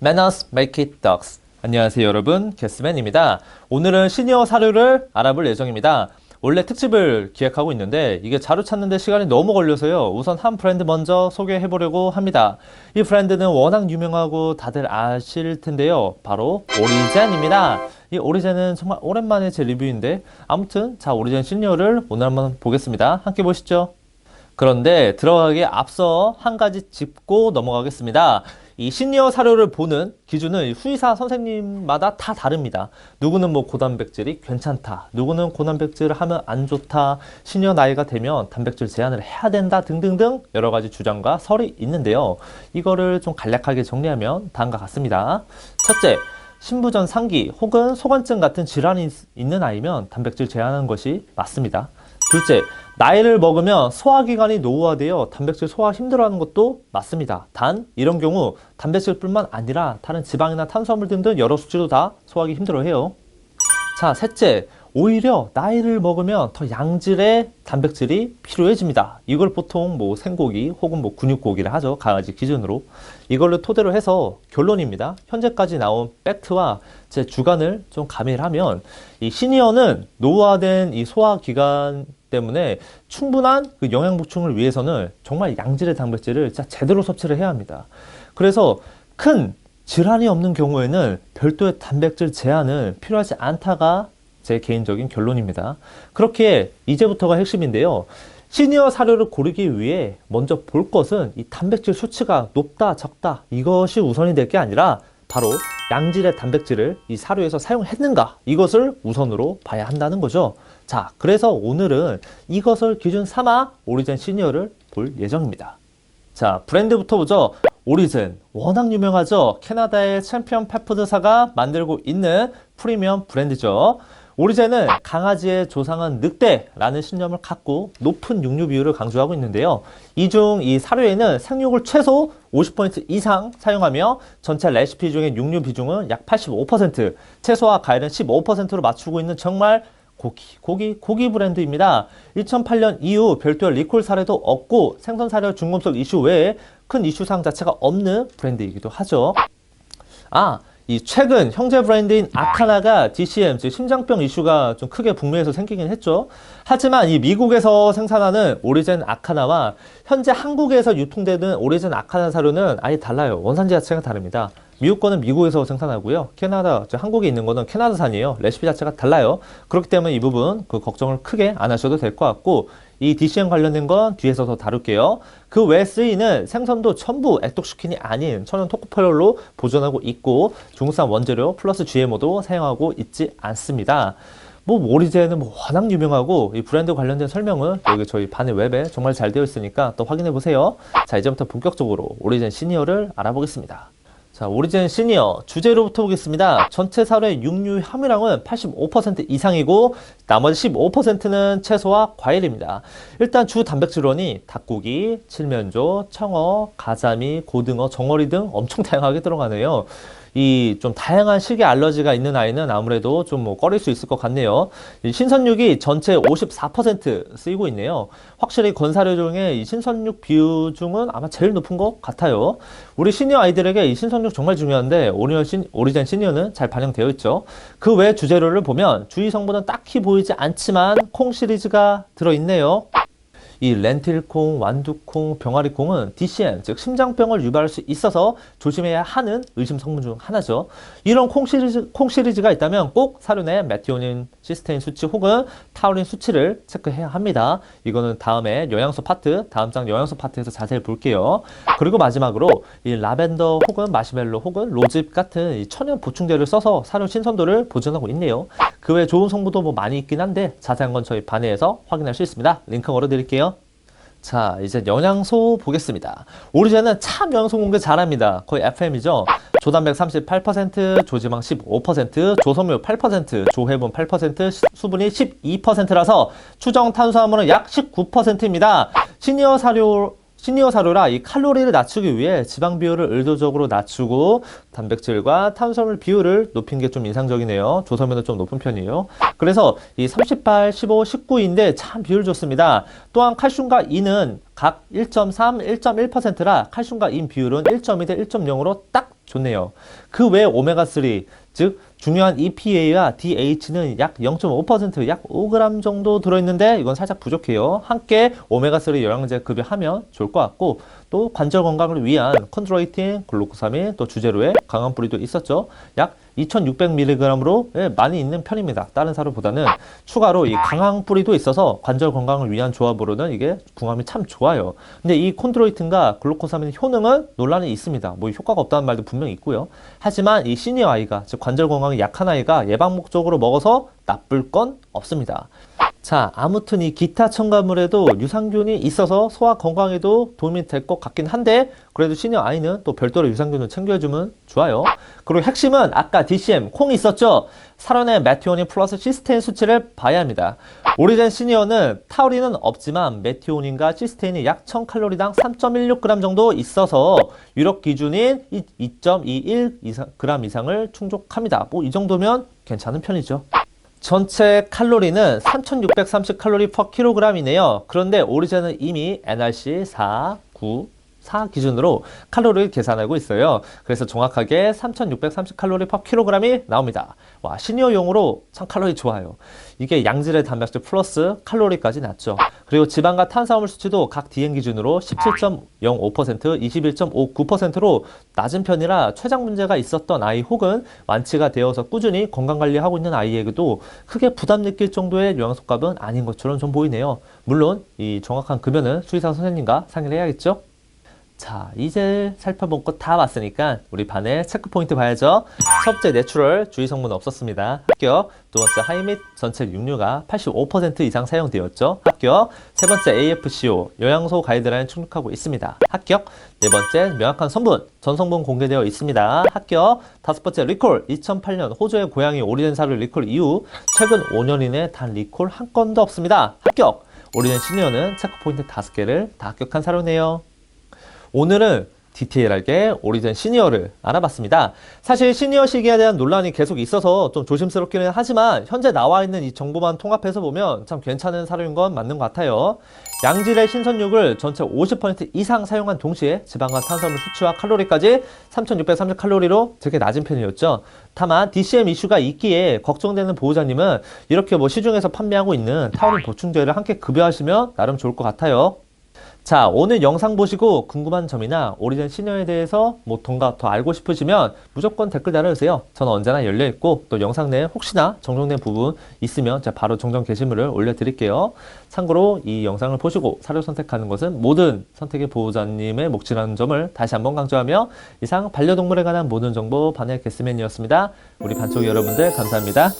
Manners make it ducks. 안녕하세요 여러분, 게스맨입니다. 오늘은 시니어 사료를 알아볼 예정입니다. 원래 특집을 기획하고 있는데 이게 자료 찾는데 시간이 너무 걸려서요. 우선 한 브랜드 먼저 소개해보려고 합니다. 이 브랜드는 워낙 유명하고 다들 아실 텐데요. 바로 오리젠입니다. 이 오리젠은 정말 오랜만에 제 리뷰인데 아무튼 자, 오리젠 시니어를 오늘 한번 보겠습니다. 함께 보시죠. 그런데 들어가기에 앞서 한 가지 짚고 넘어가겠습니다. 이 시니어 사료를 보는 기준은 수의사 선생님마다 다 다릅니다. 누구는 뭐 고단백질이 괜찮다, 누구는 고단백질을 하면 안 좋다, 시니어 나이가 되면 단백질 제한을 해야 된다 등등등 여러 가지 주장과 설이 있는데요. 이거를 좀 간략하게 정리하면 다음과 같습니다. 첫째, 신부전 상기 혹은 소관증 같은 질환이 있는 아이면 단백질 제한하는 것이 맞습니다. 둘째, 나이를 먹으면 소화기관이 노후화되어 단백질 소화 힘들어하는 것도 맞습니다. 단 이런 경우 단백질뿐만 아니라 다른 지방이나 탄수화물 등등 여러 수치도 다 소화하기 힘들어해요. 자, 셋째, 오히려 나이를 먹으면 더 양질의 단백질이 필요해집니다. 이걸 보통 뭐 생고기 혹은 뭐 근육고기를 하죠. 강아지 기준으로. 이걸로 토대로 해서 결론입니다. 현재까지 나온 팩트와 제 주관을 좀 가미를 하면 이 시니어는 노후화된 이 소화기관 때문에 충분한 그 영양 보충을 위해서는 정말 양질의 단백질을 진짜 제대로 섭취를 해야 합니다. 그래서 큰 질환이 없는 경우에는 별도의 단백질 제한은 필요하지 않다가 제 개인적인 결론입니다. 그렇게 이제부터가 핵심인데요. 시니어 사료를 고르기 위해 먼저 볼 것은 이 단백질 수치가 높다 적다 이것이 우선이 될 게 아니라 바로 양질의 단백질을 이 사료에서 사용했는가 이것을 우선으로 봐야 한다는 거죠. 자, 그래서 오늘은 이것을 기준 삼아 오리젠 시니어를 볼 예정입니다. 자, 브랜드부터 보죠. 오리젠 워낙 유명하죠. 캐나다의 챔피언 펫푸드사가 만들고 있는 프리미엄 브랜드죠. 오리젠은 강아지의 조상은 늑대라는 신념을 갖고 높은 육류 비율을 강조하고 있는데요. 이중 이 사료에는 생육을 최소 50% 이상 사용하며 전체 레시피 중에 육류 비중은 약 85%, 채소와 과일은 15%로 맞추고 있는 정말 고기 브랜드입니다. 2008년 이후 별도의 리콜 사례도 없고 생선 사료 중금속 이슈 외에 큰 이슈사항 자체가 없는 브랜드이기도 하죠. 이 최근 형제 브랜드인 아카나가 DCM, 즉 심장병 이슈가 좀 크게 북미에서 생기긴 했죠. 하지만 이 미국에서 생산하는 오리젠 아카나와 현재 한국에서 유통되는 오리젠 아카나 사료는 아예 달라요. 원산지 자체가 다릅니다. 미국 거는 미국에서 생산하고요. 캐나다, 한국에 있는 거는 캐나다산이에요. 레시피 자체가 달라요. 그렇기 때문에 이 부분 그 걱정을 크게 안 하셔도 될 것 같고, 이 DCM 관련된 건 뒤에서 더 다룰게요. 그 외에 쓰이는 생선도 전부 액독시킨이 아닌 천연 토코펠롤로 보존하고 있고 중국산 원재료 플러스 GMO도 사용하고 있지 않습니다. 뭐 오리젠은 뭐 워낙 유명하고 이 브랜드 관련된 설명은 여기 저희 반의 웹에 정말 잘 되어 있으니까 또 확인해 보세요. 자, 이제부터 본격적으로 오리젠 시니어를 알아보겠습니다. 자, 오리젠 시니어 주재료부터 보겠습니다. 전체 사료의 육류 함유량은 85% 이상이고 나머지 15%는 채소와 과일입니다. 일단 주 단백질원이 닭고기, 칠면조, 청어, 가자미, 고등어, 정어리 등 엄청 다양하게 들어가네요. 이 좀 다양한 식이 알러지가 있는 아이는 아무래도 좀 뭐 꺼릴 수 있을 것 같네요. 이 신선육이 전체 54% 쓰이고 있네요. 확실히 건사료 중에 이 신선육 비중은 아마 제일 높은 것 같아요. 우리 시니어 아이들에게 이 신선육 정말 중요한데 오리젠 시니어는 잘 반영되어 있죠. 그 외 주재료를 보면 주의 성분은 딱히 보이지 않지만 콩 시리즈가 들어있네요. 이 렌틸콩, 완두콩, 병아리콩은 DCM, 즉 심장병을 유발할 수 있어서 조심해야 하는 의심 성분 중 하나죠. 이런 콩 시리즈가 있다면 꼭 사료 내 메티오닌, 시스테인 수치 혹은 타우린 수치를 체크해야 합니다. 이거는 다음에 영양소 파트, 다음 장 영양소 파트에서 자세히 볼게요. 그리고 마지막으로 이 라벤더 혹은 마시멜로 혹은 로즈 같은 이 천연 보충제를 써서 사료 신선도를 보존하고 있네요. 그 외 좋은 성분도 뭐 많이 있긴 한데 자세한 건 저희 반에서 확인할 수 있습니다. 링크 걸어드릴게요. 자, 이제 영양소 보겠습니다. 오리젠은 참 영양소 공개 잘합니다. 거의 FM이죠. 조단백 38%, 조지방 15%, 조섬유 8%, 조해분 8%, 수분이 12%라서 추정 탄수화물은 약 19%입니다. 시니어 사료라 이 칼로리를 낮추기 위해 지방 비율을 의도적으로 낮추고 단백질과 탄수화물 비율을 높인 게 좀 인상적이네요. 조섬유는 좀 높은 편이에요. 그래서 이 38, 15, 19인데 참 비율 좋습니다. 또한 칼슘과 인은 각 1.3, 1.1%라 칼슘과 인 비율은 1.2 대 1.0으로 딱 좋네요. 그 외 오메가3, 즉 중요한 EPA와 DH는 약 0.5%, 약 5g 정도 들어있는데 이건 살짝 부족해요. 함께 오메가3 영양제 급여하면 좋을 것 같고, 또 관절 건강을 위한 콘드로이틴, 글루코사민, 또 주재료에 강한 뿌리도 있었죠. 약 2600mg으로 많이 있는 편입니다. 다른 사료보다는. 추가로 이 강황 뿌리도 있어서 관절 건강을 위한 조합으로는 이게 궁합이 참 좋아요. 근데 이 콘드로이틴과 글루코사민 효능은 논란이 있습니다. 뭐 효과가 없다는 말도 분명히 있고요. 하지만 이 시니어 아이가, 즉 관절 건강이 약한 아이가 예방 목적으로 먹어서 나쁠 건 없습니다. 자, 아무튼 이 기타 첨가물에도 유산균이 있어서 소화 건강에도 도움이 될 것 같긴 한데, 그래도 시니어 아이는 또 별도로 유산균을 챙겨주면 좋아요. 그리고 핵심은 아까 DCM 콩이 있었죠. 살원의 메티오닌 플러스 시스테인 수치를 봐야 합니다. 오리젠 시니어는 타우린은 없지만 메티오닌과 시스테인이 약 1000칼로리당 3.16g 정도 있어서 유럽 기준인 2.21g 이상을 충족합니다. 뭐 이 정도면 괜찮은 편이죠. 전체 칼로리는 3630칼로리 per kg이네요. 그런데 오리젠은 이미 NRC 494 기준으로 칼로리를 계산하고 있어요. 그래서 정확하게 3630칼로리 per kg이 나옵니다. 와, 시니어용으로 참 칼로리 좋아요. 이게 양질의 단백질 플러스 칼로리까지 낮죠. 그리고 지방과 탄수화물 수치도 각 DN 기준으로 17.05%, 21.59%로 낮은 편이라 췌장 문제가 있었던 아이 혹은 완치가 되어서 꾸준히 건강관리하고 있는 아이에게도 크게 부담 느낄 정도의 영양소값은 아닌 것처럼 좀 보이네요. 물론 이 정확한 급여는 수의사 선생님과 상의를 해야겠죠? 자, 이제 살펴본 것 다 봤으니까 우리 반의 체크포인트 봐야죠. 첫 번째 내추럴, 주의 성분 없었습니다. 합격. 두 번째 하이 및 전체 육류가 85% 이상 사용되었죠. 합격. 세 번째 AFCO, 영양소 가이드라인 충족하고 있습니다. 합격. 네 번째 명확한 성분, 전성분 공개되어 있습니다. 합격. 다섯 번째 리콜, 2008년 호주의 고양이 오리젠 사료 리콜 이후 최근 5년 이내 단 리콜 한 건도 없습니다. 합격. 오리젠 시니어는 체크포인트 5개를 다 합격한 사료네요. 오늘은 디테일하게 오리젠 시니어를 알아봤습니다. 사실 시니어 시기에 대한 논란이 계속 있어서 좀 조심스럽기는 하지만 현재 나와 있는 이 정보만 통합해서 보면 참 괜찮은 사료인 건 맞는 것 같아요. 양질의 신선육을 전체 50% 이상 사용한 동시에 지방과 탄수화물 수치와 칼로리까지 3630칼로리로 되게 낮은 편이었죠. 다만 DCM 이슈가 있기에 걱정되는 보호자님은 이렇게 뭐 시중에서 판매하고 있는 타우린 보충제를 함께 급여하시면 나름 좋을 것 같아요. 자, 오늘 영상 보시고 궁금한 점이나 오리젠 시니어에 대해서 뭐 더 알고 싶으시면 무조건 댓글 달아주세요. 저는 언제나 열려있고 또 영상 내에 혹시나 정정된 부분 있으면 제가 바로 정정 게시물을 올려드릴게요. 참고로 이 영상을 보시고 사료 선택하는 것은 모든 선택의 보호자님의 몫이라는 점을 다시 한번 강조하며 이상 반려동물에 관한 모든 정보 반의 개스맨이었습니다. 우리 반쪽이 여러분들 감사합니다.